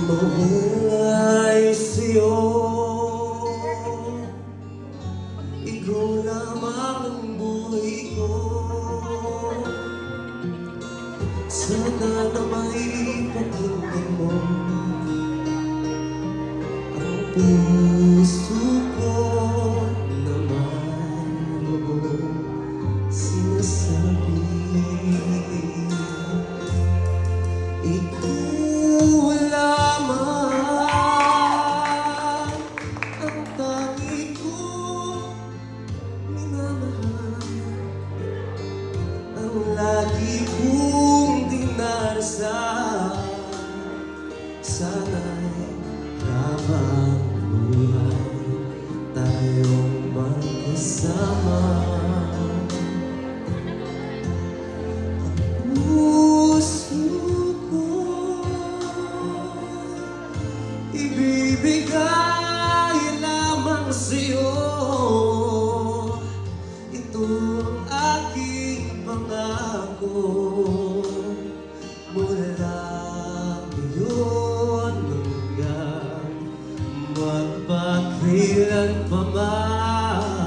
Mabuhay sa'yo. Ikaw lamang ang buhay ko. Sana na may pakinggan mo ang puso ko na mayroong sinasabi. Ikaw lamang ang tangi kong minamahal, ang lagi kong dinarasal. Sana'y habang buhay tayong magkasama. Ibibigay lamang sa'yo. Ito ang aking pangako. Mula ngayon hanggang magpakailan pa man,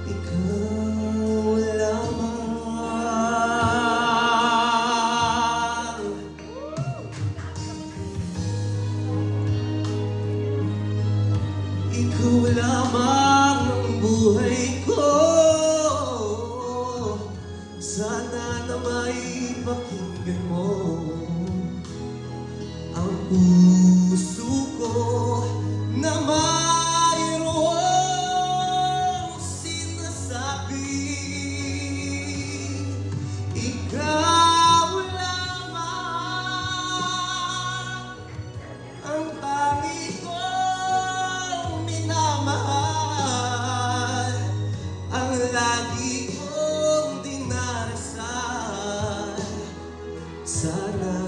ikaw lamang. Ikaw lamang ang buhay ko. Sana na may pakinggan mo ang puso ko na mayroong sinasabi. Ikaw lamang ang tangi kong minamahal, ang lagi kong dinarasal. Sana